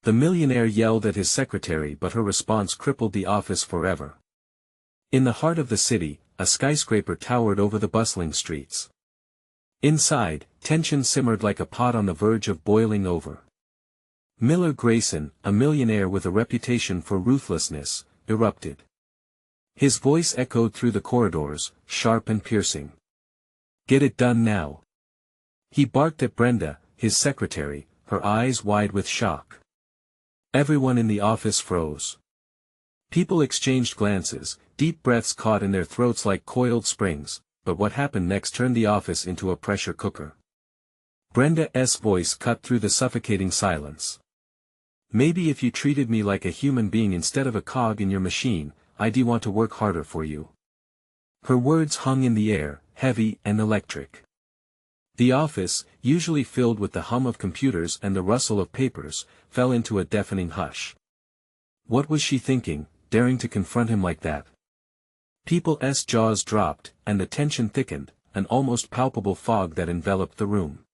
The millionaire yelled at his secretary, but her response crippled the office forever. In the heart of the city, a skyscraper towered over the bustling streets. Inside, tension simmered like a pot on the verge of boiling over. Miller Grayson, a millionaire with a reputation for ruthlessness, erupted. His voice echoed through the corridors, sharp and piercing. "Get it done now." He barked at Brenda, his secretary, her eyes wide with shock. Everyone in the office froze. People exchanged glances, deep breaths caught in their throats like coiled springs, but what happened next turned the office into a pressure cooker. Brenda's voice cut through the suffocating silence. "Maybe if you treated me like a human being instead of a cog in your machine, I'd want to work harder for you." Her words hung in the air, heavy and electric. The office, usually filled with the hum of computers and the rustle of papers, fell into a deafening hush. What was she thinking, daring to confront him like that? People's jaws dropped, and the tension thickened, an almost palpable fog that enveloped the room.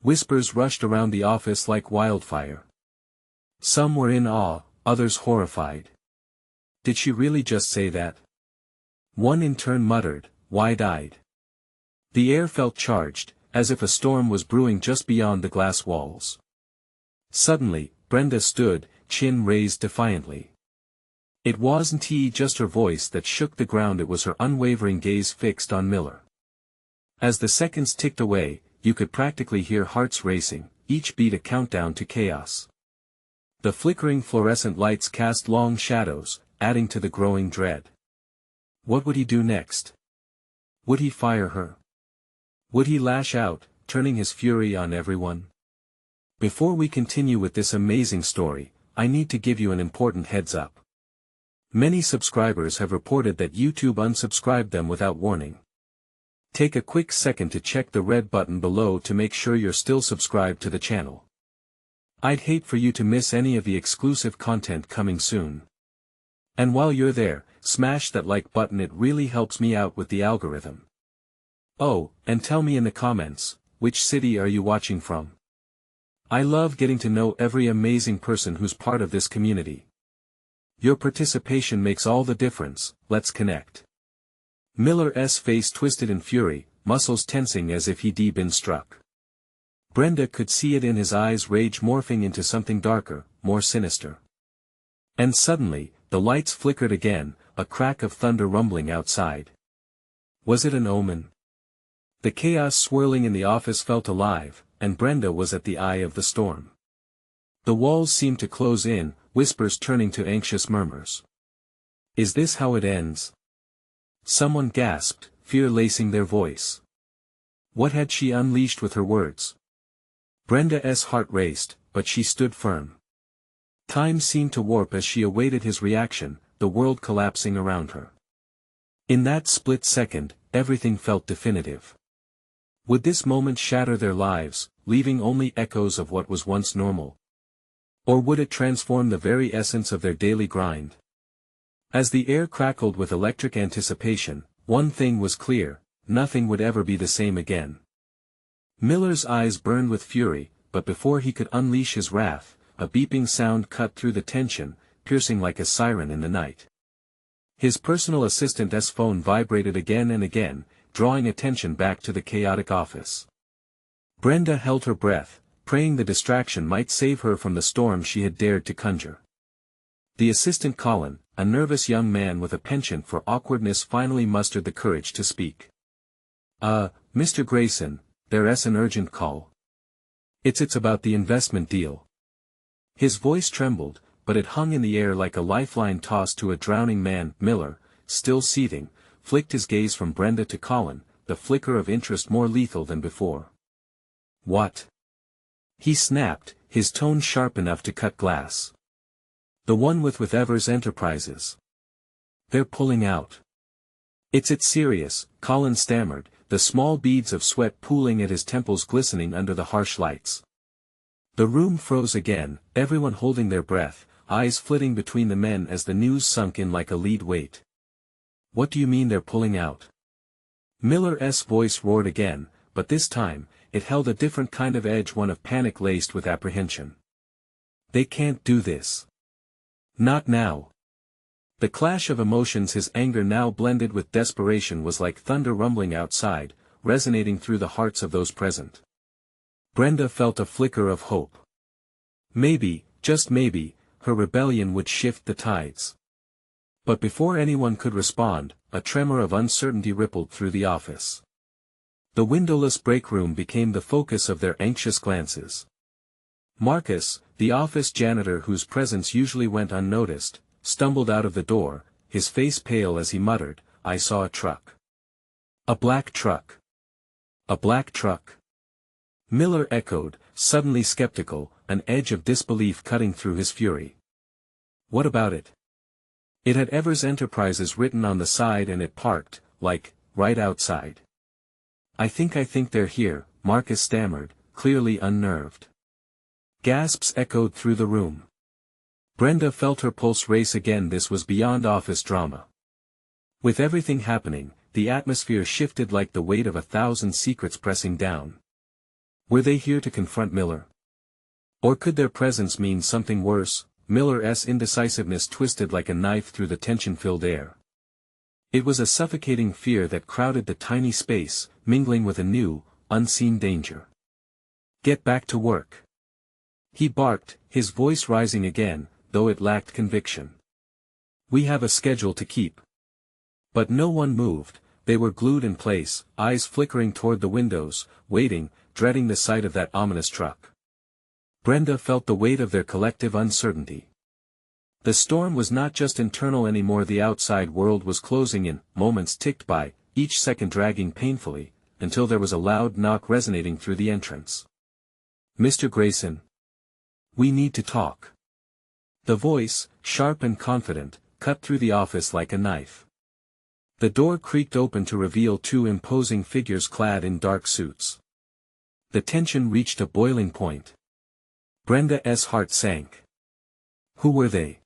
Whispers rushed around the office like wildfire. Some were in awe, others horrified. Did she really just say that? One intern muttered, wide-eyed. The air felt charged, as if a storm was brewing just beyond the glass walls. Suddenly, Brenda stood, chin raised defiantly. It wasn't just her voice that shook the ground, it was her unwavering gaze fixed on Miller. As the seconds ticked away, you could practically hear hearts racing, each beat a countdown to chaos. The flickering fluorescent lights cast long shadows, adding to the growing dread. What would he do next? Would he fire her? Would he lash out, turning his fury on everyone? Before we continue with this amazing story, I need to give you an important heads up. Many subscribers have reported that YouTube unsubscribed them without warning. Take a quick second to check the red button below to make sure you're still subscribed to the channel. I'd hate for you to miss any of the exclusive content coming soon. And while you're there, smash that like button, it really helps me out with the algorithm. Oh, and tell me in the comments, which city are you watching from? I love getting to know every amazing person who's part of this community. Your participation makes all the difference. Let's connect. Miller's face twisted in fury, muscles tensing as if he'd been struck. Brenda could see it in his eyes, rage morphing into something darker, more sinister. And suddenly, the lights flickered again, a crack of thunder rumbling outside. Was it an omen? The chaos swirling in the office felt alive, and Brenda was at the eye of the storm. The walls seemed to close in, whispers turning to anxious murmurs. Is this how it ends? Someone gasped, fear lacing their voice. What had she unleashed with her words? Brenda's heart raced, but she stood firm. Time seemed to warp as she awaited his reaction, the world collapsing around her. In that split second, everything felt definitive. Would this moment shatter their lives, leaving only echoes of what was once normal? Or would it transform the very essence of their daily grind? As the air crackled with electric anticipation, one thing was clear: nothing would ever be the same again. Miller's eyes burned with fury, but before he could unleash his wrath, a beeping sound cut through the tension, piercing like a siren in the night. His personal assistant's phone vibrated again and again, drawing attention back to the chaotic office. Brenda held her breath, praying the distraction might save her from the storm she had dared to conjure. The assistant Colin, a nervous young man with a penchant for awkwardness, finally mustered the courage to speak. Mr. Grayson, there's an urgent call. It's about the investment deal." His voice trembled, but it hung in the air like a lifeline tossed to a drowning man. Miller, still seething, flicked his gaze from Brenda to Colin, the flicker of interest more lethal than before. "What?" he snapped, his tone sharp enough to cut glass. "The one with Evers Enterprises. They're pulling out." It's serious," Colin stammered, the small beads of sweat pooling at his temples glistening under the harsh lights. The room froze again, everyone holding their breath, eyes flitting between the men as the news sunk in like a lead weight. "What do you mean they're pulling out?" Miller's voice roared again, but this time, it held a different kind of edge, one of panic laced with apprehension. They can't do this. Not now. The clash of emotions, his anger now blended with desperation, was like thunder rumbling outside, resonating through the hearts of those present. Brenda felt a flicker of hope. Maybe, just maybe, her rebellion would shift the tides. But before anyone could respond, a tremor of uncertainty rippled through the office. The windowless break room became the focus of their anxious glances. Marcus, the office janitor whose presence usually went unnoticed, stumbled out of the door, his face pale as he muttered, "I saw a truck. A black truck. A black truck." Miller echoed, suddenly skeptical, an edge of disbelief cutting through his fury. "What about it?" It had Evers Enterprises written on the side and it parked, right outside. I think they're here," Marcus stammered, clearly unnerved. Gasps echoed through the room. Brenda felt her pulse race again. This was beyond office drama. With everything happening, the atmosphere shifted like the weight of 1,000 secrets pressing down. Were they here to confront Miller? Or could their presence mean something worse? Miller's indecisiveness twisted like a knife through the tension-filled air. It was a suffocating fear that crowded the tiny space, mingling with a new, unseen danger. "Get back to work," he barked, his voice rising again, though it lacked conviction. "We have a schedule to keep." But no one moved. They were glued in place, eyes flickering toward the windows, waiting, dreading the sight of that ominous truck. Brenda felt the weight of their collective uncertainty. The storm was not just internal anymore. The outside world was closing in. Moments ticked by, each second dragging painfully, until there was a loud knock resonating through the entrance. "Mr. Grayson. We need to talk." The voice, sharp and confident, cut through the office like a knife. The door creaked open to reveal two imposing figures clad in dark suits. The tension reached a boiling point. Brenda's heart sank. Who were they?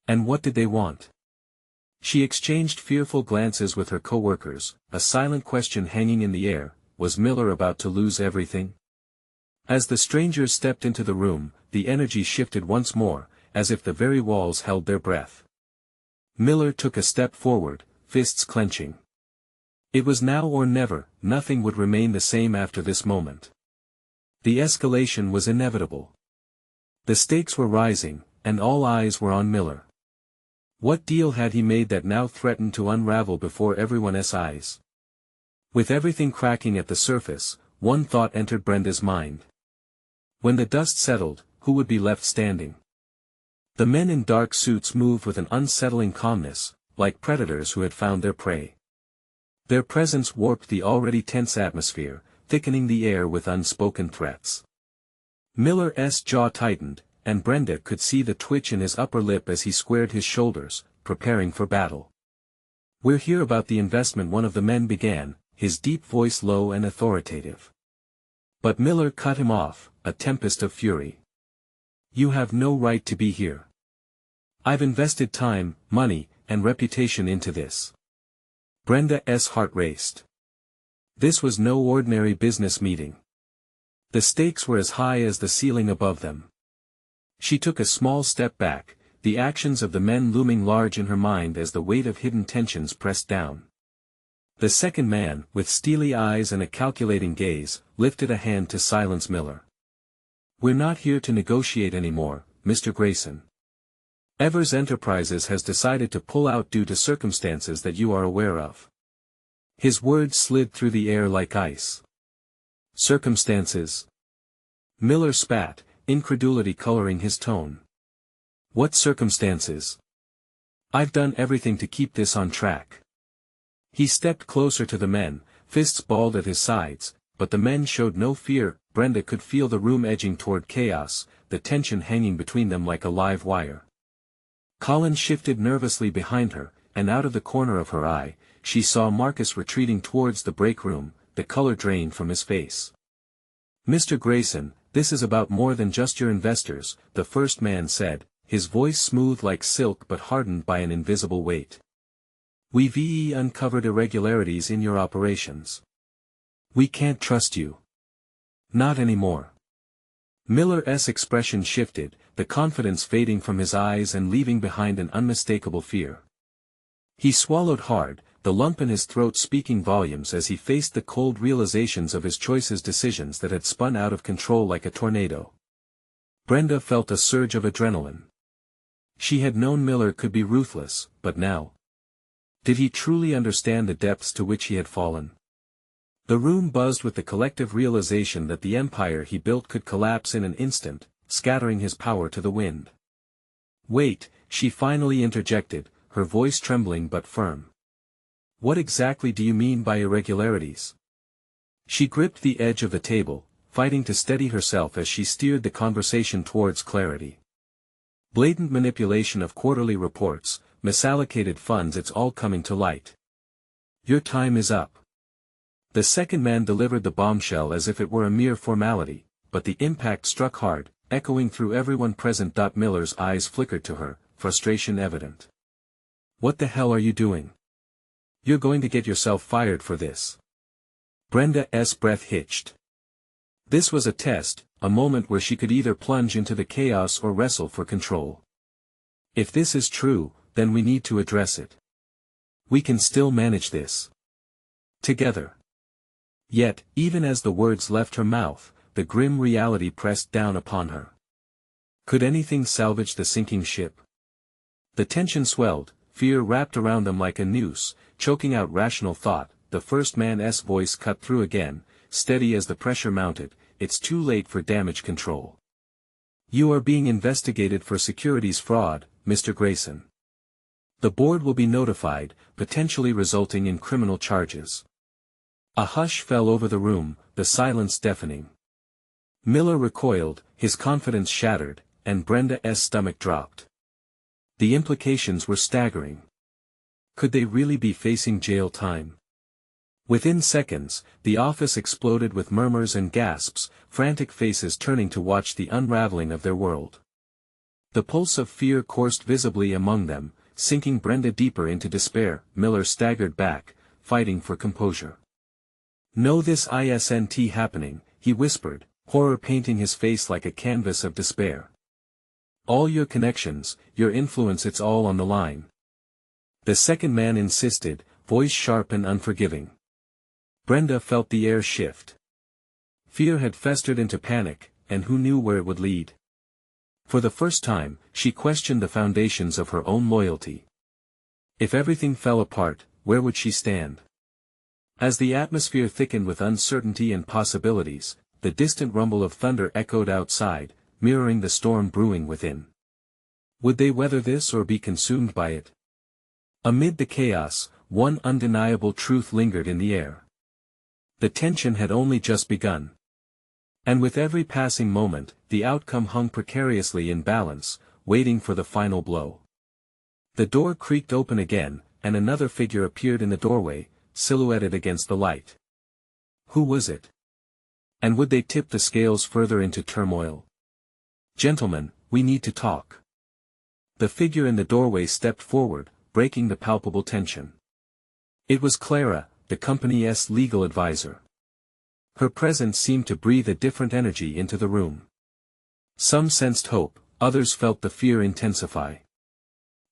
And what did they want? She exchanged fearful glances with her co-workers, a silent question hanging in the air. Was Miller about to lose everything? As the strangers stepped into the room, the energy shifted once more, as if the very walls held their breath. Miller took a step forward, fists clenching. It was now or never. Nothing would remain the same after this moment. The escalation was inevitable. The stakes were rising, and all eyes were on Miller. What deal had he made that now threatened to unravel before everyone's eyes? With everything cracking at the surface, one thought entered Brenda's mind. When the dust settled, who would be left standing? The men in dark suits moved with an unsettling calmness, like predators who had found their prey. Their presence warped the already tense atmosphere, thickening the air with unspoken threats. Miller's jaw tightened, and Brenda could see the twitch in his upper lip as he squared his shoulders, preparing for battle. "We're here about the investment," one of the men began, his deep voice low and authoritative. But Miller cut him off, a tempest of fury. "You have no right to be here. I've invested time, money, and reputation into this." Brenda's heart raced. This was no ordinary business meeting. The stakes were as high as the ceiling above them. She took a small step back, the actions of the men looming large in her mind as the weight of hidden tensions pressed down. The second man, with steely eyes and a calculating gaze, lifted a hand to silence Miller. "We're not here to negotiate anymore, Mr. Grayson. Evers Enterprises has decided to pull out due to circumstances that you are aware of." His words slid through the air like ice. "Circumstances?" Miller spat, incredulity coloring his tone. "What circumstances? I've done everything to keep this on track." He stepped closer to the men, fists balled at his sides, but the men showed no fear. Brenda could feel the room edging toward chaos, the tension hanging between them like a live wire. Colin shifted nervously behind her, and out of the corner of her eye, she saw Marcus retreating towards the break room, the color drained from his face. "Mr. Grayson, this is about more than just your investors," the first man said, his voice smooth like silk but hardened by an invisible weight. "We've uncovered irregularities in your operations. We can't trust you. Not anymore." Miller's expression shifted, the confidence fading from his eyes and leaving behind an unmistakable fear. He swallowed hard, the lump in his throat speaking volumes as he faced the cold realizations of his choices, decisions that had spun out of control like a tornado. Brenda felt a surge of adrenaline. She had known Miller could be ruthless, but now, did he truly understand the depths to which he had fallen? The room buzzed with the collective realization that the empire he built could collapse in an instant, scattering his power to the wind. "Wait," she finally interjected, her voice trembling but firm. "What exactly do you mean by irregularities?" She gripped the edge of the table, fighting to steady herself as she steered the conversation towards clarity. "Blatant manipulation of quarterly reports, misallocated funds, it's all coming to light. Your time is up." The second man delivered the bombshell as if it were a mere formality, but the impact struck hard, echoing through everyone present. Miller's eyes flickered to her, frustration evident. "What the hell are you doing? You're going to get yourself fired for this." Brenda's breath hitched. This was a test, a moment where she could either plunge into the chaos or wrestle for control. "If this is true, then we need to address it. We can still manage this together." Yet, even as the words left her mouth, the grim reality pressed down upon her. Could anything salvage the sinking ship? The tension swelled, fear wrapped around them like a noose, choking out rational thought. The first man's voice cut through again, steady as the pressure mounted. "It's too late for damage control. You are being investigated for securities fraud, Mr. Grayson. The board will be notified, potentially resulting in criminal charges." A hush fell over the room, the silence deafening. Miller recoiled, his confidence shattered, and Brenda's stomach dropped. The implications were staggering. Could they really be facing jail time? Within seconds, the office exploded with murmurs and gasps, frantic faces turning to watch the unraveling of their world. The pulse of fear coursed visibly among them, sinking Brenda deeper into despair. Miller staggered back, fighting for composure. "No, this isn't happening," he whispered, horror painting his face like a canvas of despair. "All your connections, your influence, it's all on the line." The second man insisted, voice sharp and unforgiving. Brenda felt the air shift. Fear had festered into panic, and who knew where it would lead? For the first time, she questioned the foundations of her own loyalty. If everything fell apart, where would she stand? As the atmosphere thickened with uncertainty and possibilities, the distant rumble of thunder echoed outside, mirroring the storm brewing within. Would they weather this or be consumed by it? Amid the chaos, one undeniable truth lingered in the air. The tension had only just begun. And with every passing moment, the outcome hung precariously in balance, waiting for the final blow. The door creaked open again, and another figure appeared in the doorway, silhouetted against the light. Who was it? And would they tip the scales further into turmoil? "Gentlemen, we need to talk." The figure in the doorway stepped forward, breaking the palpable tension. It was Clara, the company's legal advisor. Her presence seemed to breathe a different energy into the room. Some sensed hope, others felt the fear intensify.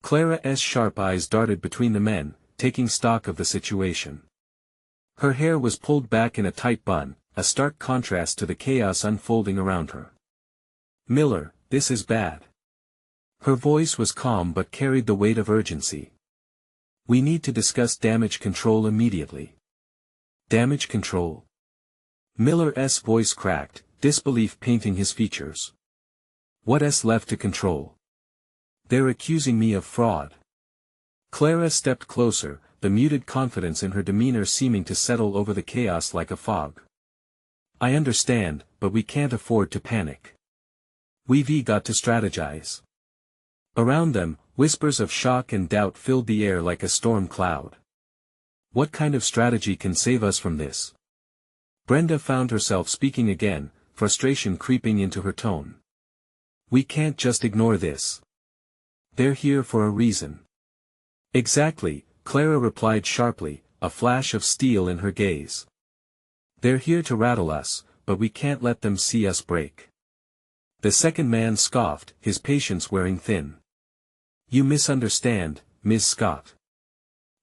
Clara's sharp eyes darted between the men, taking stock of the situation. Her hair was pulled back in a tight bun, a stark contrast to the chaos unfolding around her. "Miller, this is bad." Her voice was calm but carried the weight of urgency. "We need to discuss damage control immediately." "Damage control?" Miller's voice cracked, disbelief painting his features. "What's left to control? They're accusing me of fraud." Clara stepped closer, the muted confidence in her demeanor seeming to settle over the chaos like a fog. "I understand, but we can't afford to panic. We've got to strategize." Around them, whispers of shock and doubt filled the air like a storm cloud. "What kind of strategy can save us from this?" Brenda found herself speaking again, frustration creeping into her tone. "We can't just ignore this. They're here for a reason." "Exactly," Clara replied sharply, a flash of steel in her gaze. "They're here to rattle us, but we can't let them see us break." The second man scoffed, his patience wearing thin. You misunderstand, Ms. Scott.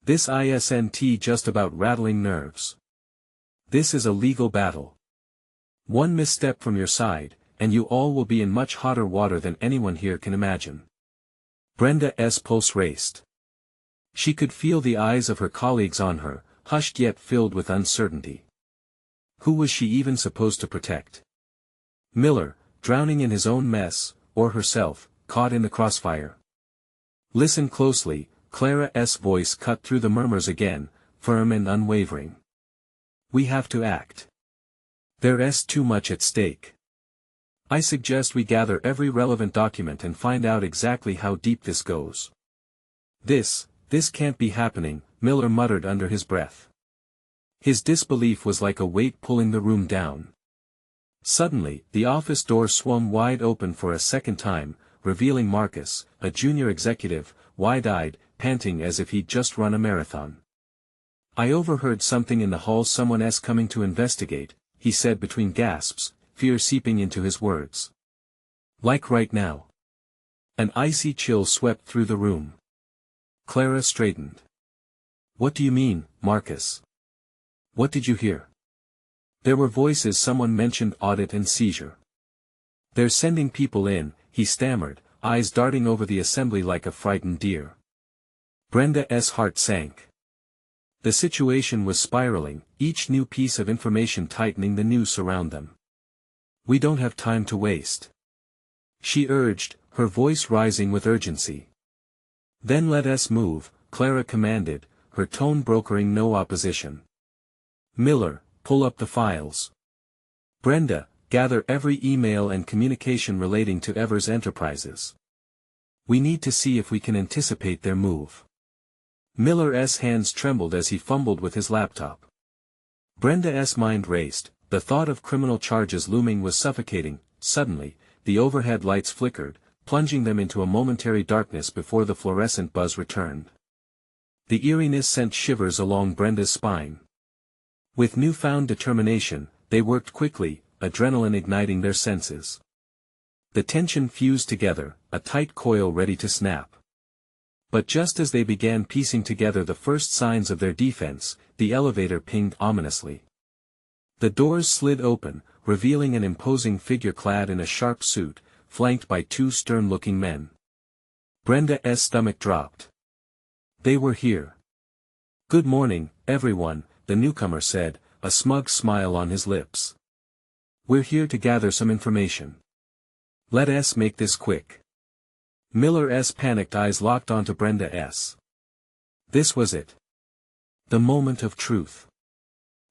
This isn't just about rattling nerves. This is a legal battle. One misstep from your side, and you all will be in much hotter water than anyone here can imagine. Brenda's pulse raced. She could feel the eyes of her colleagues on her, hushed yet filled with uncertainty. Who was she even supposed to protect? Miller, drowning in his own mess, or herself, caught in the crossfire? Listen closely, Clara's voice cut through the murmurs again, firm and unwavering. We have to act. There's too much at stake. I suggest we gather every relevant document and find out exactly how deep this goes. This can't be happening, Miller muttered under his breath. His disbelief was like a weight pulling the room down. Suddenly, the office door swung wide open for a second time, revealing Marcus, a junior executive, wide-eyed, panting as if he'd just run a marathon. I overheard something in the hall. Someone's coming to investigate, he said between gasps, fear seeping into his words. Like right now. An icy chill swept through the room. Clara straightened. What do you mean, Marcus? What did you hear? There were voices. Someone mentioned audit and seizure. They're sending people in, he stammered, eyes darting over the assembly like a frightened deer. Brenda's heart sank. The situation was spiraling, each new piece of information tightening the noose around them. We don't have time to waste. She urged, her voice rising with urgency. Then let us move, Clara commanded, her tone brokering no opposition. Miller, pull up the files. Brenda, gather every email and communication relating to Evers Enterprises. We need to see if we can anticipate their move. Miller's hands trembled as he fumbled with his laptop. Brenda's mind raced, the thought of criminal charges looming was suffocating. Suddenly, the overhead lights flickered, plunging them into a momentary darkness before the fluorescent buzz returned. The eeriness sent shivers along Brenda's spine. With newfound determination, they worked quickly, adrenaline igniting their senses. The tension fused together, a tight coil ready to snap. But just as they began piecing together the first signs of their defense, the elevator pinged ominously. The doors slid open, revealing an imposing figure clad in a sharp suit, flanked by two stern-looking men. Brenda's stomach dropped. They were here. Good morning, everyone, the newcomer said, a smug smile on his lips. We're here to gather some information. Let us make this quick. Miller's panicked eyes locked onto Brenda's. This was it. The moment of truth.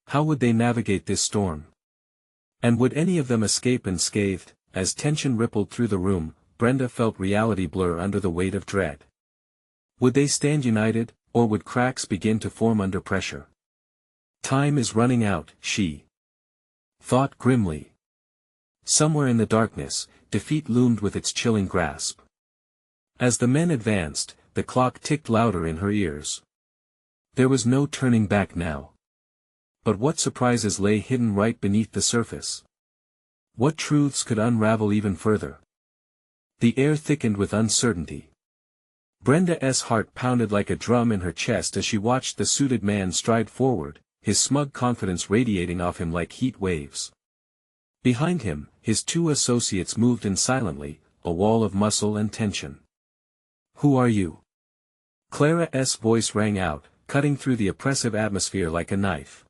How would they navigate this storm? And would any of them escape unscathed? As tension rippled through the room, Brenda felt reality blur under the weight of dread. Would they stand united, or would cracks begin to form under pressure? Time is running out, she thought grimly. Somewhere in the darkness, defeat loomed with its chilling grasp. As the men advanced, the clock ticked louder in her ears. There was no turning back now. But what surprises lay hidden right beneath the surface? What truths could unravel even further? The air thickened with uncertainty. Brenda's heart pounded like a drum in her chest as she watched the suited man stride forward, his smug confidence radiating off him like heat waves. Behind him, his two associates moved in silently, a wall of muscle and tension. Who are you? Clara's voice rang out, cutting through the oppressive atmosphere like a knife.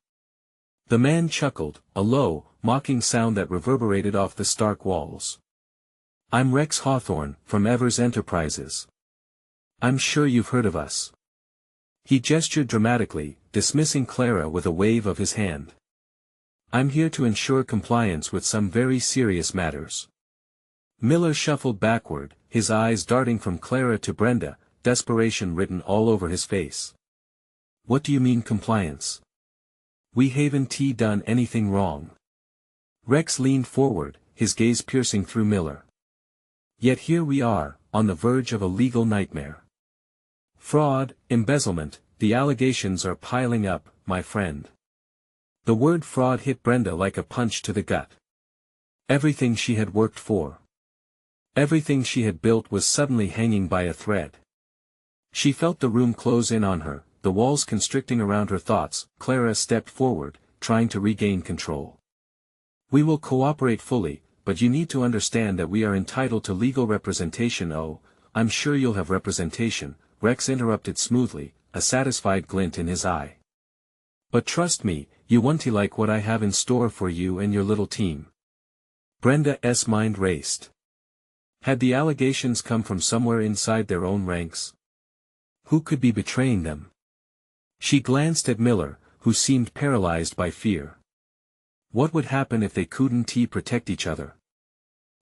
The man chuckled, a low, mocking sound that reverberated off the stark walls. I'm Rex Hawthorne, from Evers Enterprises. I'm sure you've heard of us. He gestured dramatically, dismissing Clara with a wave of his hand. I'm here to ensure compliance with some very serious matters. Miller shuffled backward, his eyes darting from Clara to Brenda, desperation written all over his face. What do you mean compliance? We haven't done anything wrong. Rex leaned forward, his gaze piercing through Miller. Yet here we are, on the verge of a legal nightmare. Fraud, embezzlement, the allegations are piling up, my friend. The word fraud hit Brenda like a punch to the gut. Everything she had worked for. Everything she had built was suddenly hanging by a thread. She felt the room close in on her, the walls constricting around her thoughts. Clara stepped forward, trying to regain control. "We will cooperate fully, but you need to understand that we are entitled to legal representation." "Oh, I'm sure you'll have representation," Rex interrupted smoothly, a satisfied glint in his eye. "But trust me, you won't like what I have in store for you and your little team." Brenda's mind raced. Had the allegations come from somewhere inside their own ranks? Who could be betraying them? She glanced at Miller, who seemed paralyzed by fear. What would happen if they couldn't protect each other?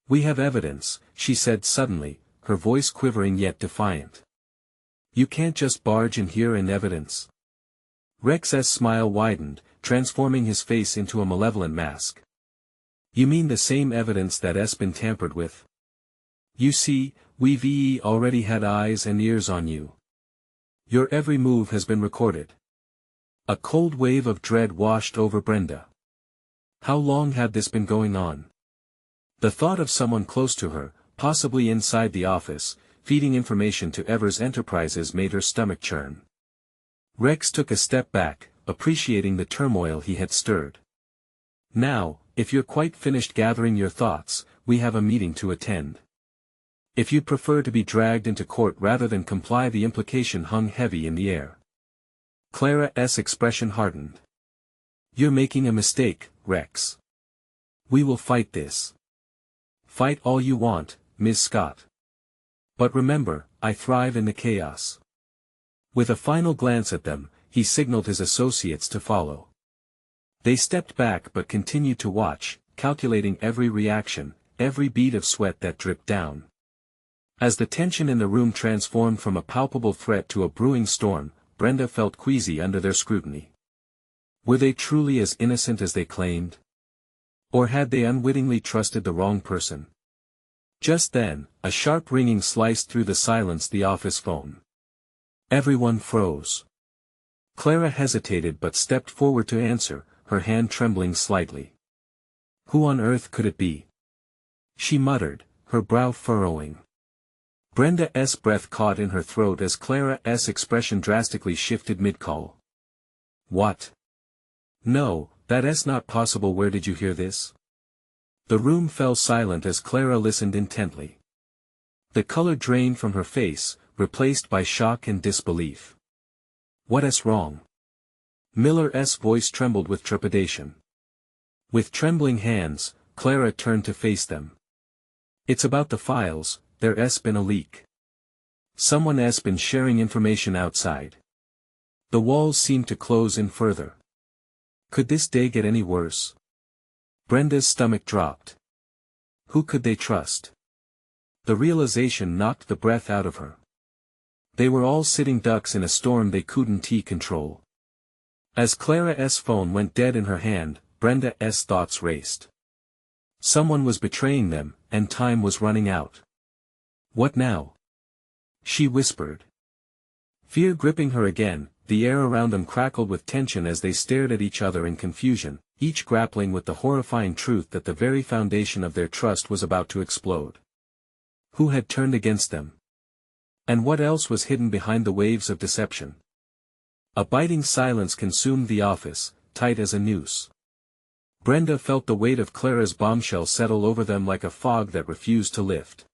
"We have evidence," she said suddenly, her voice quivering yet defiant. "You can't just barge in here and evidence." Rex's smile widened, transforming his face into a malevolent mask. "You mean the same evidence that's been tampered with? You see, we've already had eyes and ears on you. Your every move has been recorded." A cold wave of dread washed over Brenda. How long had this been going on? The thought of someone close to her, possibly inside the office, feeding information to Evers Enterprises made her stomach churn. Rex took a step back, appreciating the turmoil he had stirred. "Now, if you're quite finished gathering your thoughts, we have a meeting to attend. If you'd prefer to be dragged into court rather than comply." The implication hung heavy in the air. Clara's expression hardened. "You're making a mistake, Rex. We will fight this. Fight all you want, Ms. Scott. But remember, I thrive in the chaos." With a final glance at them, he signaled his associates to follow. They stepped back but continued to watch, calculating every reaction, every bead of sweat that dripped down. As the tension in the room transformed from a palpable threat to a brewing storm, Brenda felt queasy under their scrutiny. Were they truly as innocent as they claimed? Or had they unwittingly trusted the wrong person? Just then, a sharp ringing sliced through the silence. The office phone. Everyone froze. Clara hesitated but stepped forward to answer, her hand trembling slightly. Who on earth could it be? She muttered, her brow furrowing. Brenda's breath caught in her throat as Clara's expression drastically shifted mid-call. "What? No, that's not possible. Where did you hear this?" The room fell silent as Clara listened intently. The color drained from her face, replaced by shock and disbelief. "What's wrong?" Miller's voice trembled with trepidation. With trembling hands, Clara turned to face them. "It's about the files. There's been a leak. Someone's been sharing information outside." The walls seemed to close in further. Could this day get any worse? Brenda's stomach dropped. Who could they trust? The realization knocked the breath out of her. They were all sitting ducks in a storm they couldn't control. As Clara's phone went dead in her hand, Brenda's thoughts raced. Someone was betraying them, and time was running out. What now? She whispered. Fear gripping her again, the air around them crackled with tension as they stared at each other in confusion, each grappling with the horrifying truth that the very foundation of their trust was about to explode. Who had turned against them? And what else was hidden behind the waves of deception? A biting silence consumed the office, tight as a noose. Brenda felt the weight of Clara's bombshell settle over them like a fog that refused to lift.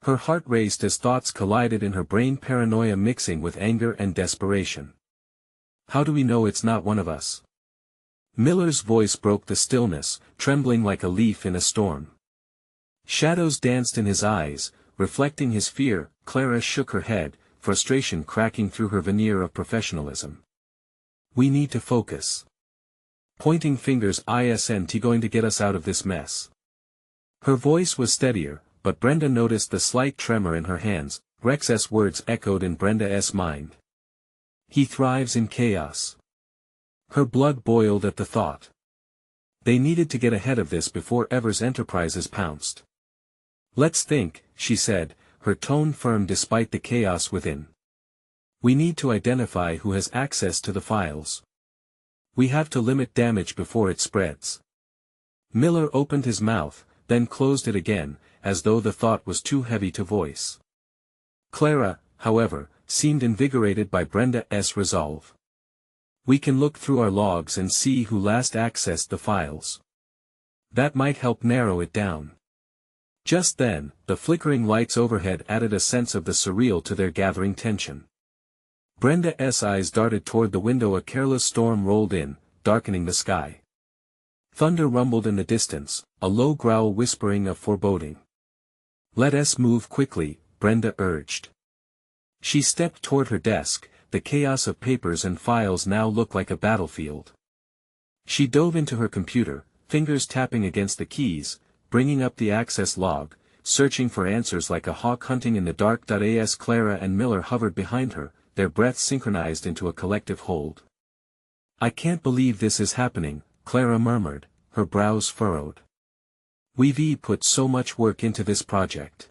Her heart raced as thoughts collided in her brain, paranoia mixing with anger and desperation. How do we know it's not one of us? Miller's voice broke the stillness, trembling like a leaf in a storm. Shadows danced in his eyes, reflecting his fear. Clara shook her head, frustration cracking through her veneer of professionalism. We need to focus. Pointing fingers, isn't going to get us out of this mess. Her voice was steadier, but Brenda noticed the slight tremor in her hands. Rex's words echoed in Brenda's mind. He thrives in chaos. Her blood boiled at the thought. They needed to get ahead of this before Evers Enterprises pounced. Let's think, she said, her tone firm despite the chaos within. We need to identify who has access to the files. We have to limit damage before it spreads. Miller opened his mouth, then closed it again, as though the thought was too heavy to voice. Clara, however, seemed invigorated by Brenda's resolve. "We can look through our logs and see who last accessed the files. That might help narrow it down." Just then, the flickering lights overhead added a sense of the surreal to their gathering tension. Brenda's eyes darted toward the window. A careless storm rolled in, darkening the sky. Thunder rumbled in the distance, a low growl whispering of foreboding. "Let us move quickly," Brenda urged. She stepped toward her desk. The chaos of papers and files now looked like a battlefield. She dove into her computer, fingers tapping against the keys, bringing up the access log, searching for answers like a hawk hunting in the dark. As Clara and Miller hovered behind her, their breaths synchronized into a collective hold. "I can't believe this is happening," Clara murmured, her brows furrowed. "We've put so much work into this project.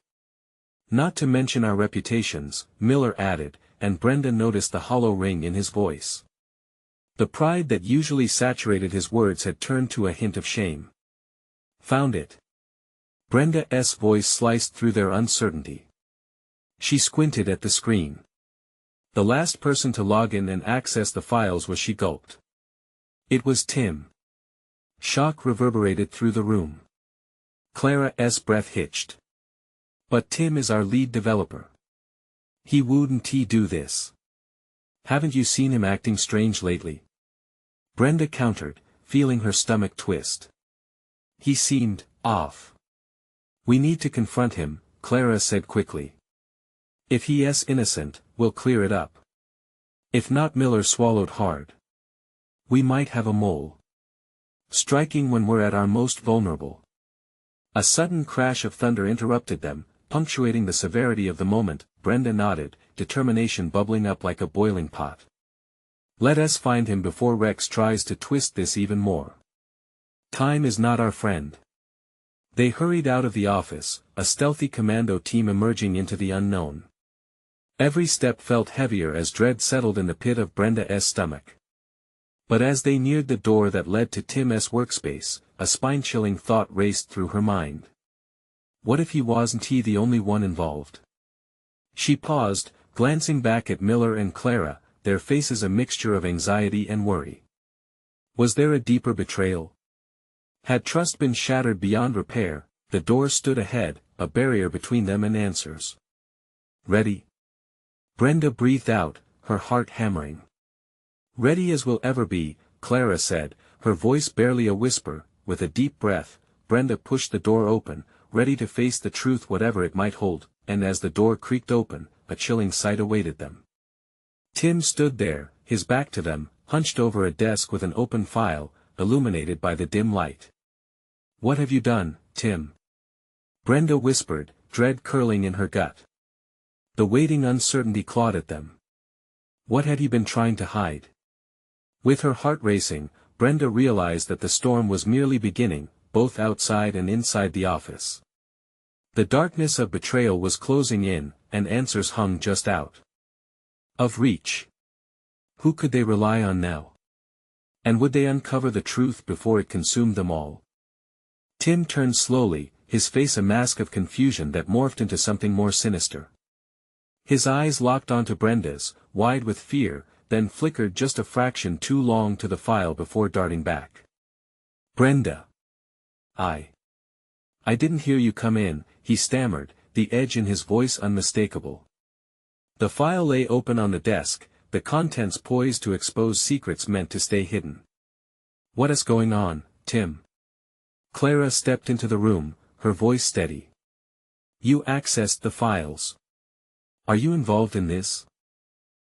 Not to mention our reputations," Miller added, and Brenda noticed the hollow ring in his voice. The pride that usually saturated his words had turned to a hint of shame. "Found it." Brenda's voice sliced through their uncertainty. She squinted at the screen. The last person to log in and access the files was. She gulped. It was Tim. Shock reverberated through the room. Clara's breath hitched. "But Tim is our lead developer. He wouldn't do this. Haven't you seen him acting strange lately?" Brenda countered, feeling her stomach twist. "He seemed off." "We need to confront him," Clara said quickly. "If he is innocent, we'll clear it up. If not." Miller swallowed hard. "We might have a mole. Striking when we're at our most vulnerable." A sudden crash of thunder interrupted them, punctuating the severity of the moment. Brenda nodded, determination bubbling up like a boiling pot. "Let us find him before Rex tries to twist this even more. Time is not our friend." They hurried out of the office, a stealthy commando team emerging into the unknown. Every step felt heavier as dread settled in the pit of Brenda's stomach. But as they neared the door that led to Tim's workspace, a spine-chilling thought raced through her mind. What if he wasn't the only one involved? She paused, glancing back at Miller and Clara, their faces a mixture of anxiety and worry. Was there a deeper betrayal? Had trust been shattered beyond repair? The door stood ahead, a barrier between them and answers. "Ready?" Brenda breathed out, her heart hammering. "Ready as we'll ever be," Clara said, her voice barely a whisper. With a deep breath, Brenda pushed the door open, ready to face the truth whatever it might hold, and as the door creaked open, a chilling sight awaited them. Tim stood there, his back to them, hunched over a desk with an open file, illuminated by the dim light. "What have you done, Tim?" Brenda whispered, dread curling in her gut. The waiting uncertainty clawed at them. What had he been trying to hide? With her heart racing, Brenda realized that the storm was merely beginning, both outside and inside the office. The darkness of betrayal was closing in, and answers hung just out of reach. Who could they rely on now? And would they uncover the truth before it consumed them all? Tim turned slowly, his face a mask of confusion that morphed into something more sinister. His eyes locked onto Brenda's, wide with fear, then flickered just a fraction too long to the file before darting back. "Brenda. I didn't hear you come in," he stammered, the edge in his voice unmistakable. The file lay open on the desk, the contents poised to expose secrets meant to stay hidden. "What is going on, Tim?" Clara stepped into the room, her voice steady. "You accessed the files. Are you involved in this?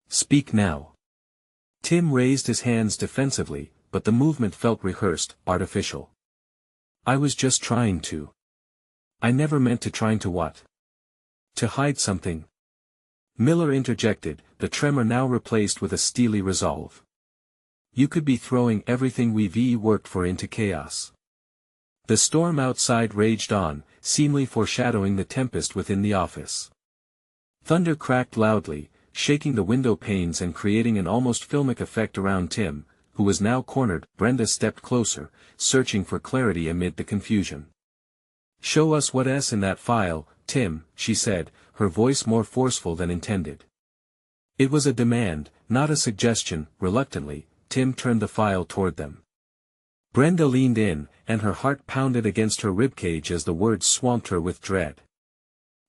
Speak now." Tim raised his hands defensively, but the movement felt rehearsed, artificial. "I was just trying to. I never meant to." "Trying to what?" "To hide something." Miller interjected, the tremor now replaced with a steely resolve. "You could be throwing everything we've worked for into chaos." The storm outside raged on, seemingly foreshadowing the tempest within the office. Thunder cracked loudly, shaking the window panes and creating an almost filmic effect around Tim, who was now cornered. Brenda stepped closer, searching for clarity amid the confusion. Show us what's in that file, Tim, she said, her voice more forceful than intended. It was a demand, not a suggestion. Reluctantly, Tim turned the file toward them. Brenda leaned in, and her heart pounded against her ribcage as the words swamped her with dread.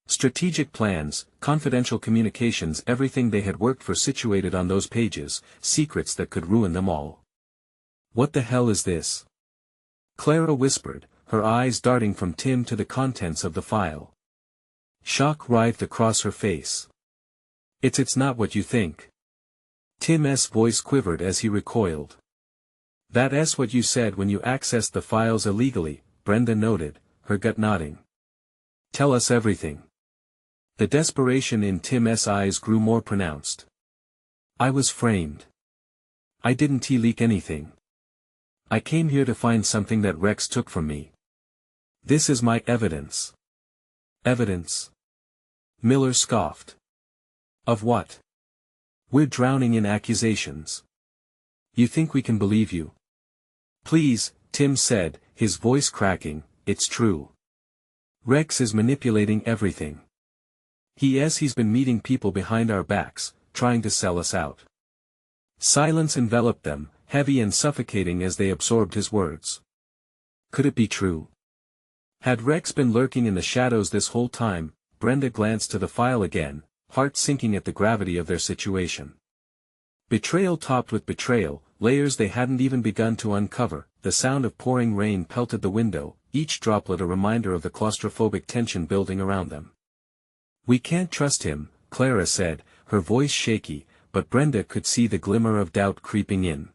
Strategic plans, confidential communications, everything they had worked for situated on those pages, secrets that could ruin them all. What the hell is this? Clara whispered, her eyes darting from Tim to the contents of the file. Shock writhed across her face. It's not what you think. Tim's voice quivered as he recoiled. That's what you said when you accessed the files illegally, Brenda noted, her gut nodding. Tell us everything. The desperation in Tim's eyes grew more pronounced. I was framed. I didn't leak anything. I came here to find something that Rex took from me. This is my evidence. Evidence? Miller scoffed. Of what? We're drowning in accusations. You think we can believe you? Please, Tim said, his voice cracking, it's true. Rex is manipulating everything. He's been meeting people behind our backs, trying to sell us out. Silence enveloped them, heavy and suffocating as they absorbed his words. Could it be true? Had Rex been lurking in the shadows this whole time? Brenda glanced to the file again, heart sinking at the gravity of their situation. Betrayal topped with betrayal, layers they hadn't even begun to uncover. The sound of pouring rain pelted the window, each droplet a reminder of the claustrophobic tension building around them. We can't trust him, Clara said, her voice shaky, but Brenda could see the glimmer of doubt creeping in.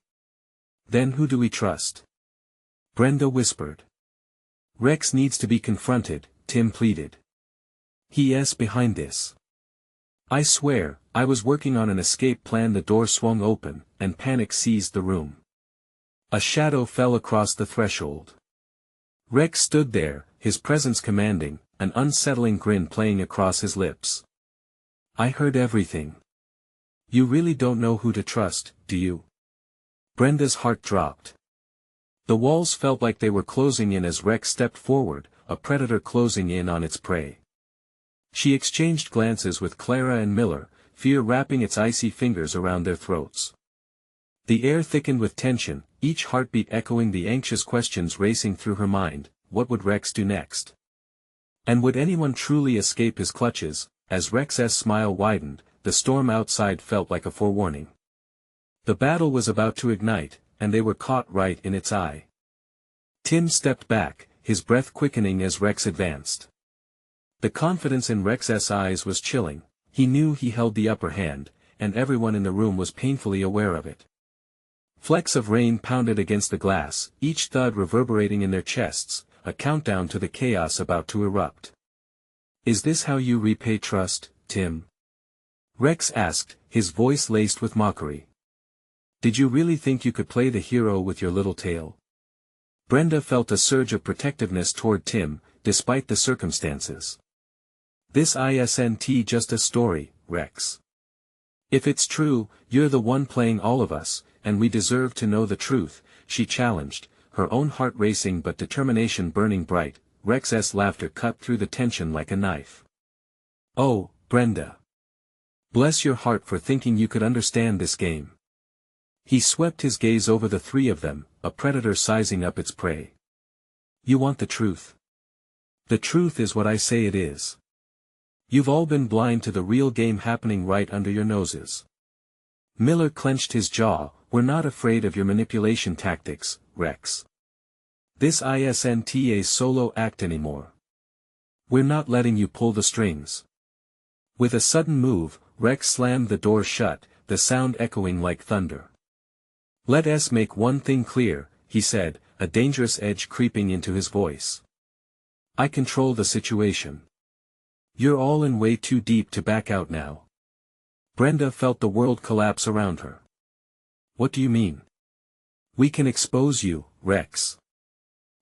Then who do we trust? Brenda whispered. Rex needs to be confronted, Tim pleaded. He's behind this. I swear, I was working on an escape plan. The door swung open, and panic seized the room. A shadow fell across the threshold. Rex stood there, his presence commanding, an unsettling grin playing across his lips. I heard everything. You really don't know who to trust, do you? Brenda's heart dropped. The walls felt like they were closing in as Rex stepped forward, a predator closing in on its prey. She exchanged glances with Clara and Miller, fear wrapping its icy fingers around their throats. The air thickened with tension, each heartbeat echoing the anxious questions racing through her mind. What would Rex do next? And would anyone truly escape his clutches? As Rex's smile widened, the storm outside felt like a forewarning. The battle was about to ignite, and they were caught right in its eye. Tim stepped back, his breath quickening as Rex advanced. The confidence in Rex's eyes was chilling. He knew he held the upper hand, and everyone in the room was painfully aware of it. Flecks of rain pounded against the glass, each thud reverberating in their chests, a countdown to the chaos about to erupt. Is this how you repay trust, Tim? Rex asked, his voice laced with mockery. Did you really think you could play the hero with your little tale? Brenda felt a surge of protectiveness toward Tim, despite the circumstances. This isn't just a story, Rex. If it's true, you're the one playing all of us, and we deserve to know the truth, she challenged, her own heart racing but determination burning bright. Rex's laughter cut through the tension like a knife. Oh, Brenda. Bless your heart for thinking you could understand this game. He swept his gaze over the three of them, a predator sizing up its prey. You want the truth. The truth is what I say it is. You've all been blind to the real game happening right under your noses. Miller clenched his jaw. We're not afraid of your manipulation tactics, Rex. This isn't a solo act anymore. We're not letting you pull the strings. With a sudden move, Rex slammed the door shut, the sound echoing like thunder. Let's make one thing clear, he said, a dangerous edge creeping into his voice. I control the situation. You're all in way too deep to back out now. Brenda felt the world collapse around her. What do you mean? We can expose you, Rex.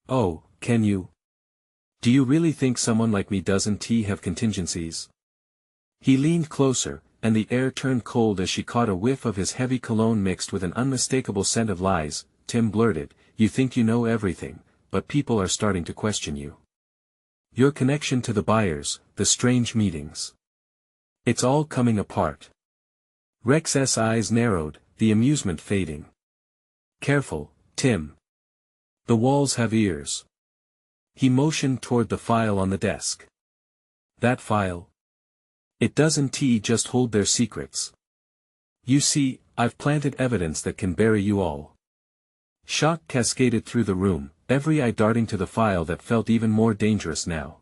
Oh, can you? Do you really think someone like me doesn't have contingencies? He leaned closer, and the air turned cold as she caught a whiff of his heavy cologne mixed with an unmistakable scent of lies. Tim blurted, you think you know everything, but people are starting to question you. Your connection to the buyers, the strange meetings. It's all coming apart. Rex's eyes narrowed, the amusement fading. Careful, Tim. The walls have ears. He motioned toward the file on the desk. That file? It doesn't just hold their secrets. You see, I've planted evidence that can bury you all. Shock cascaded through the room, every eye darting to the file that felt even more dangerous now.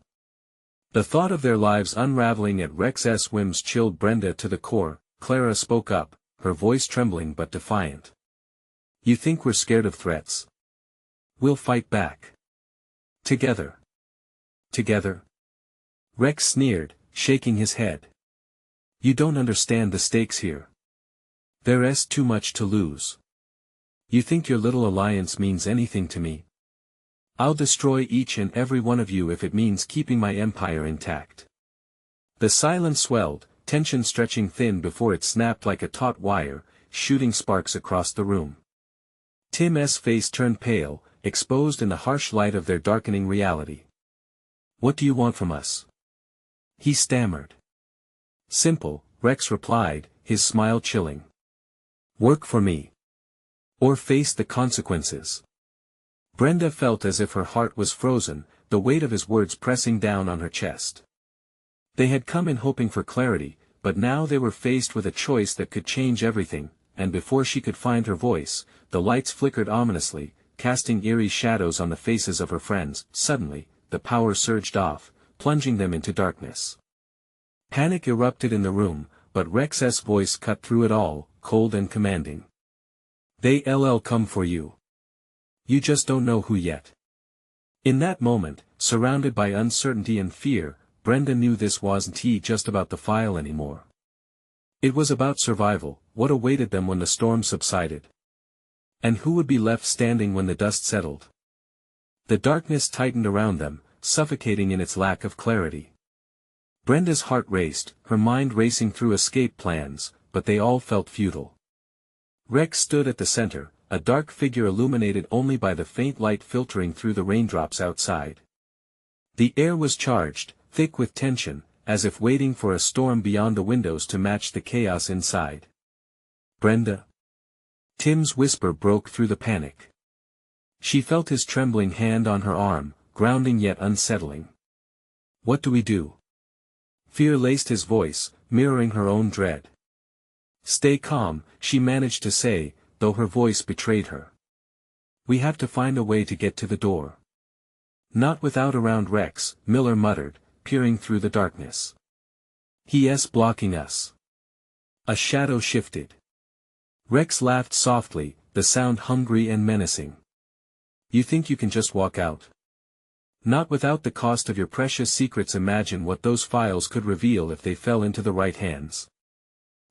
The thought of their lives unraveling at Rex's whims chilled Brenda to the core. Clara spoke up, her voice trembling but defiant. You think we're scared of threats? We'll fight back. Together. Together? Rex sneered, shaking his head. You don't understand the stakes here. There's too much to lose. You think your little alliance means anything to me? I'll destroy each and every one of you if it means keeping my empire intact. The silence swelled, tension stretching thin before it snapped like a taut wire, shooting sparks across the room. Tim's face turned pale, exposed in the harsh light of their darkening reality. What do you want from us? He stammered. Simple, Rex replied, his smile chilling. Work for me. Or face the consequences. Brenda felt as if her heart was frozen, the weight of his words pressing down on her chest. They had come in hoping for clarity, but now they were faced with a choice that could change everything, and before she could find her voice, the lights flickered ominously, casting eerie shadows on the faces of her friends. Suddenly, the power surged off, plunging them into darkness. Panic erupted in the room, but Rex's voice cut through it all, cold and commanding. They'll come for you. You just don't know who yet. In that moment, surrounded by uncertainty and fear, Brenda knew this wasn't just about the file anymore. It was about survival, what awaited them when the storm subsided. And who would be left standing when the dust settled? The darkness tightened around them, suffocating in its lack of clarity. Brenda's heart raced, her mind racing through escape plans, but they all felt futile. Rex stood at the center, a dark figure illuminated only by the faint light filtering through the raindrops outside. The air was charged, thick with tension, as if waiting for a storm beyond the windows to match the chaos inside. Brenda? Tim's whisper broke through the panic. She felt his trembling hand on her arm, grounding yet unsettling. What do we do? Fear laced his voice, mirroring her own dread. Stay calm, she managed to say, though her voice betrayed her. We have to find a way to get to the door. Not without around Rex, Miller muttered, peering through the darkness. He's blocking us. A shadow shifted. Rex laughed softly, the sound hungry and menacing. You think you can just walk out? Not without the cost of your precious secrets. Imagine what those files could reveal if they fell into the right hands.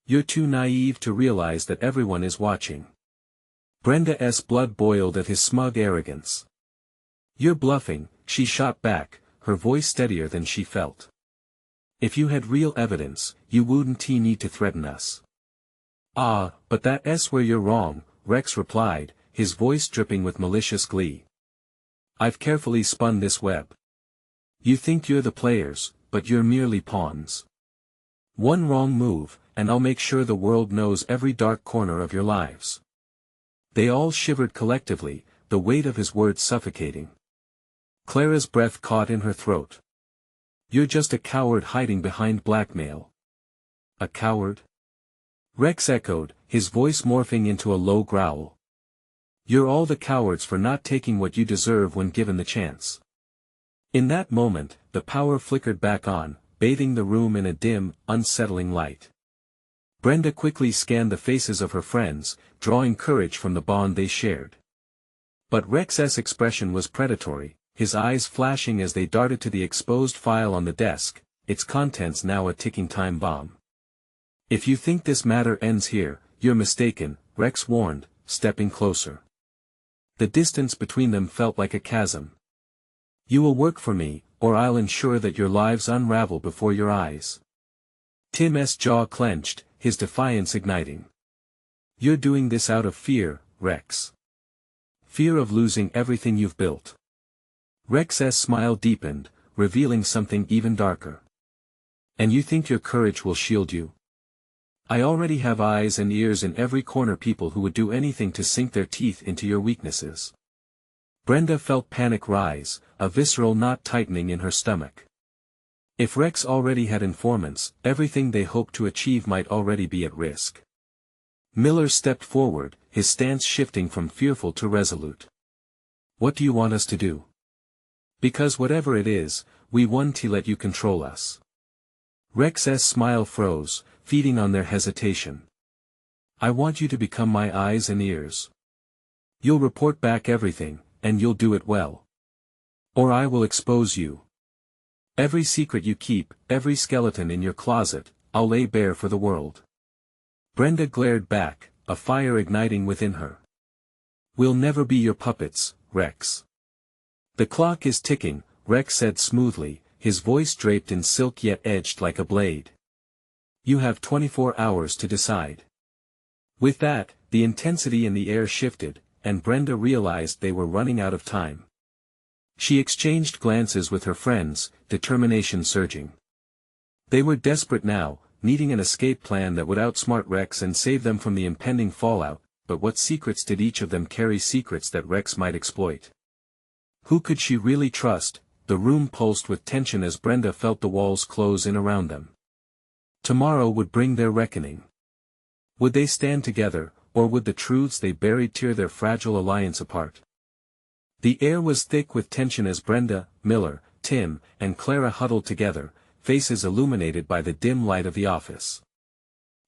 You're too naive to realize that everyone is watching. Brenda's blood boiled at his smug arrogance. You're bluffing, she shot back, her voice steadier than she felt. If you had real evidence, you wouldn't need to threaten us. Ah, but that's where you're wrong, Rex replied, his voice dripping with malicious glee. I've carefully spun this web. You think you're the players, but you're merely pawns. One wrong move, and I'll make sure the world knows every dark corner of your lives. They all shivered collectively, the weight of his words suffocating. Clara's breath caught in her throat. You're just a coward hiding behind blackmail. A coward? Rex echoed, his voice morphing into a low growl. You're all the cowards for not taking what you deserve when given the chance. In that moment, the power flickered back on, bathing the room in a dim, unsettling light. Brenda quickly scanned the faces of her friends, drawing courage from the bond they shared. But Rex's expression was predatory, his eyes flashing as they darted to the exposed file on the desk, its contents now a ticking time bomb. If you think this matter ends here, you're mistaken, Rex warned, stepping closer. The distance between them felt like a chasm. You will work for me, or I'll ensure that your lives unravel before your eyes. Tim's jaw clenched, his defiance igniting. You're doing this out of fear, Rex. Fear of losing everything you've built. Rex's smile deepened, revealing something even darker. And you think your courage will shield you? I already have eyes and ears in every corner, people who would do anything to sink their teeth into your weaknesses. Brenda felt panic rise, a visceral knot tightening in her stomach. If Rex already had informants, everything they hoped to achieve might already be at risk. Miller stepped forward, his stance shifting from fearful to resolute. What do you want us to do? Because whatever it is, we want to let you control us. Rex's smile froze, feeding on their hesitation. I want you to become my eyes and ears. You'll report back everything, and you'll do it well. Or I will expose you. Every secret you keep, every skeleton in your closet, I'll lay bare for the world. Brenda glared back, a fire igniting within her. We'll never be your puppets, Rex. The clock is ticking, Rex said smoothly, his voice draped in silk yet edged like a blade. You have 24 hours to decide. With that, the intensity in the air shifted, and Brenda realized they were running out of time. She exchanged glances with her friends, determination surging. They were desperate now, needing an escape plan that would outsmart Rex and save them from the impending fallout, but what secrets did each of them carry, secrets that Rex might exploit? Who could she really trust? The room pulsed with tension as Brenda felt the walls close in around them. Tomorrow would bring their reckoning. Would they stand together, or would the truths they buried tear their fragile alliance apart? The air was thick with tension as Brenda, Miller, Tim, and Clara huddled together, faces illuminated by the dim light of the office.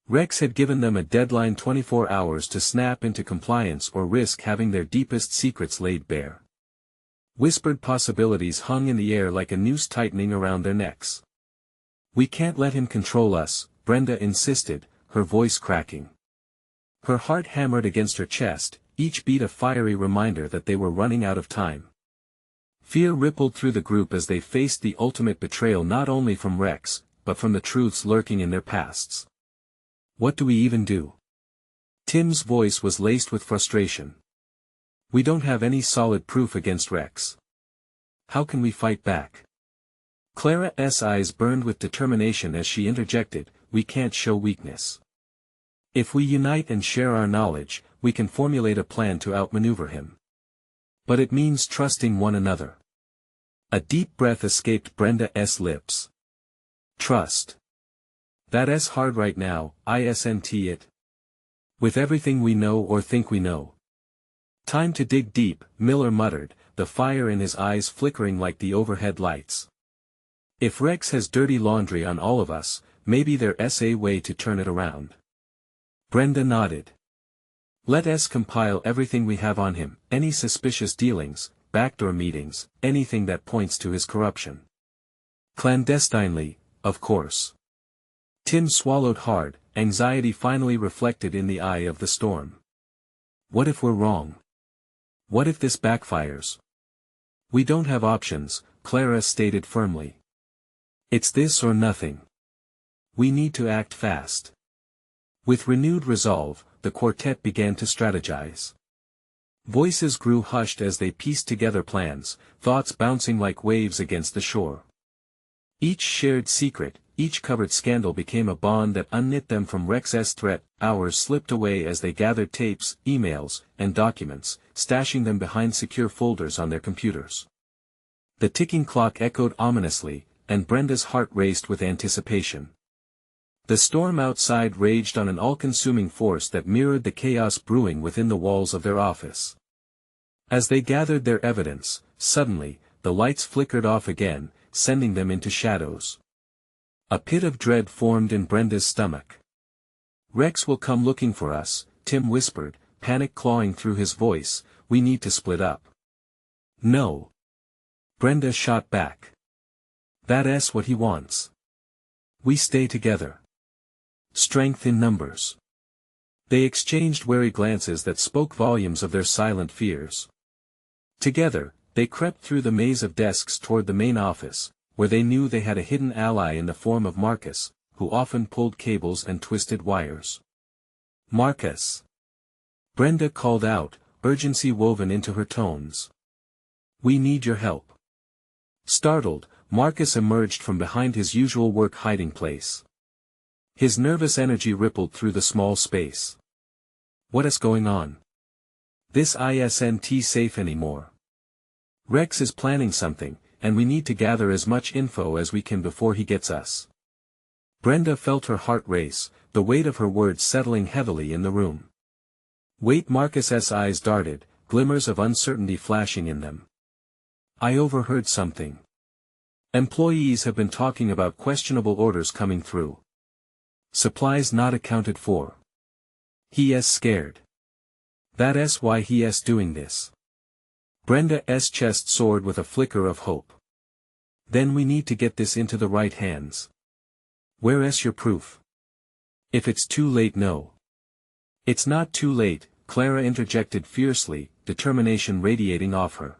Rex had given them a deadline: 24 hours to snap into compliance or risk having their deepest secrets laid bare. Whispered possibilities hung in the air like a noose tightening around their necks. We can't let him control us, Brenda insisted, her voice cracking. Her heart hammered against her chest, each beat a fiery reminder that they were running out of time. Fear rippled through the group as they faced the ultimate betrayal, not only from Rex, but from the truths lurking in their pasts. What do we even do? Tim's voice was laced with frustration. We don't have any solid proof against Rex. How can we fight back? Clara's eyes burned with determination as she interjected, we can't show weakness. If we unite and share our knowledge, we can formulate a plan to outmaneuver him. But it means trusting one another. A deep breath escaped Brenda's lips. Trust. That's hard right now, isn't it? With everything we know or think we know. Time to dig deep, Miller muttered, the fire in his eyes flickering like the overhead lights. If Rex has dirty laundry on all of us, maybe there's a way to turn it around. Brenda nodded. Let us compile everything we have on him, any suspicious dealings, backdoor meetings, anything that points to his corruption. Clandestinely, of course. Tim swallowed hard, anxiety finally reflected in the eye of the storm. What if we're wrong? What if this backfires? We don't have options, Clara stated firmly. It's this or nothing. We need to act fast. With renewed resolve, the quartet began to strategize. Voices grew hushed as they pieced together plans, thoughts bouncing like waves against the shore. Each shared secret, each covered scandal became a bond that unknit them from Rex's threat. Hours slipped away as they gathered tapes, emails, and documents, stashing them behind secure folders on their computers. The ticking clock echoed ominously, and Brenda's heart raced with anticipation. The storm outside raged on an all-consuming force that mirrored the chaos brewing within the walls of their office. As they gathered their evidence, suddenly, the lights flickered off again, sending them into shadows. A pit of dread formed in Brenda's stomach. Rex will come looking for us, Tim whispered, panic clawing through his voice, we need to split up. No. Brenda shot back. That's what he wants. We stay together. Strength in numbers. They exchanged wary glances that spoke volumes of their silent fears. Together, they crept through the maze of desks toward the main office, where they knew they had a hidden ally in the form of Marcus, who often pulled cables and twisted wires. Marcus. Brenda called out, urgency woven into her tones. We need your help. Startled, Marcus emerged from behind his usual work hiding place. His nervous energy rippled through the small space. What is going on? This isn't safe anymore. Rex is planning something, and we need to gather as much info as we can before he gets us. Brenda felt her heart race, the weight of her words settling heavily in the room. Wait, Marcus's eyes darted, glimmers of uncertainty flashing in them. I overheard something. Employees have been talking about questionable orders coming through. Supplies not accounted for. He's scared. That's why he's doing this. Brenda's chest soared with a flicker of hope. Then we need to get this into the right hands. Where's your proof? If it's too late, no. It's not too late, Clara interjected fiercely, determination radiating off her.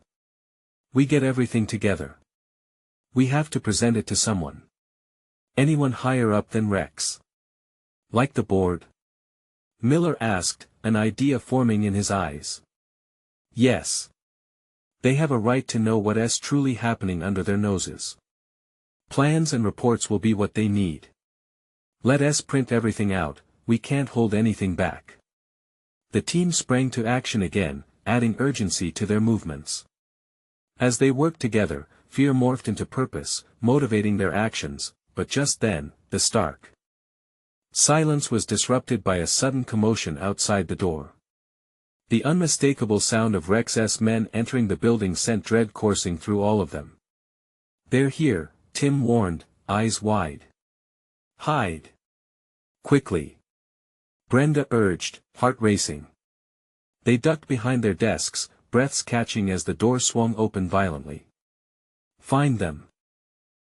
We get everything together. We have to present it to someone. Anyone higher up than Rex. Like the board? Miller asked, an idea forming in his eyes. Yes. They have a right to know what's truly happening under their noses. Plans and reports will be what they need. Let us print everything out, we can't hold anything back. The team sprang to action again, adding urgency to their movements. As they worked together, fear morphed into purpose, motivating their actions, but just then, the stark silence was disrupted by a sudden commotion outside the door. The unmistakable sound of Rex's men entering the building sent dread coursing through all of them. They're here, Tim warned, eyes wide. Hide. Quickly. Brenda urged, heart racing. They ducked behind their desks, breaths catching as the door swung open violently. Find them.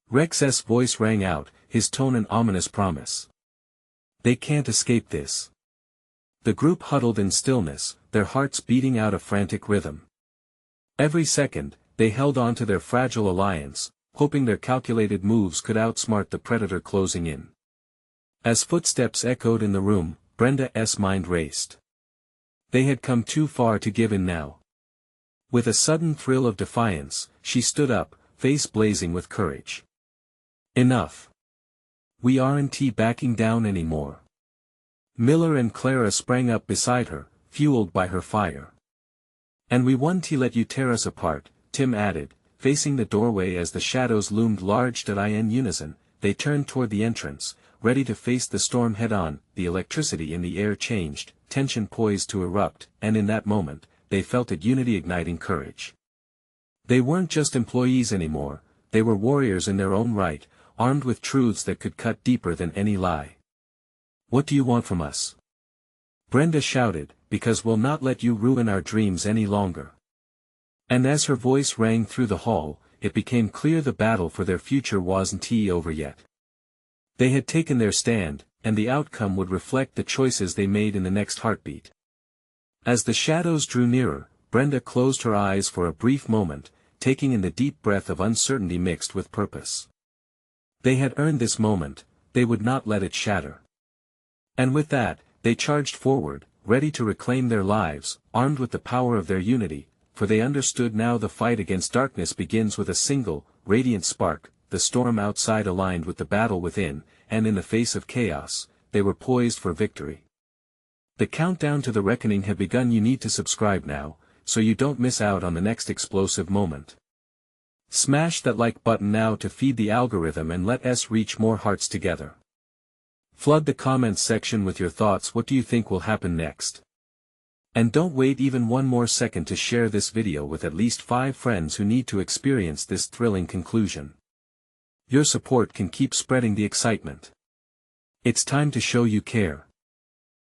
Rex's voice rang out, his tone an ominous promise. They can't escape this. The group huddled in stillness, their hearts beating out a frantic rhythm. Every second, they held on to their fragile alliance, hoping their calculated moves could outsmart the predator closing in. As footsteps echoed in the room, Brenda's mind raced. They had come too far to give in now. With a sudden thrill of defiance, she stood up, face blazing with courage. Enough. We aren't backing down anymore. Miller and Clara sprang up beside her, fueled by her fire. And we won't let you tear us apart, Tim added, facing the doorway as the shadows loomed large. In unison, they turned toward the entrance, ready to face the storm head-on. The electricity in the air changed, tension poised to erupt, and in that moment, they felt it unity igniting courage. They weren't just employees anymore, they were warriors in their own right, armed with truths that could cut deeper than any lie. What do you want from us? Brenda shouted, because we'll not let you ruin our dreams any longer. And as her voice rang through the hall, it became clear the battle for their future wasn't over yet. They had taken their stand, and the outcome would reflect the choices they made in the next heartbeat. As the shadows drew nearer, Brenda closed her eyes for a brief moment, taking in the deep breath of uncertainty mixed with purpose. They had earned this moment, they would not let it shatter. And with that, they charged forward, ready to reclaim their lives, armed with the power of their unity, for they understood now the fight against darkness begins with a single, radiant spark. The storm outside aligned with the battle within, and in the face of chaos, they were poised for victory. The countdown to the reckoning had begun. You need to subscribe now, so you don't miss out on the next explosive moment. Smash that like button now to feed the algorithm and let us reach more hearts together. Flood the comments section with your thoughts. What do you think will happen next? And don't wait even one more second to share this video with at least 5 friends who need to experience this thrilling conclusion. Your support can keep spreading the excitement. It's time to show you care.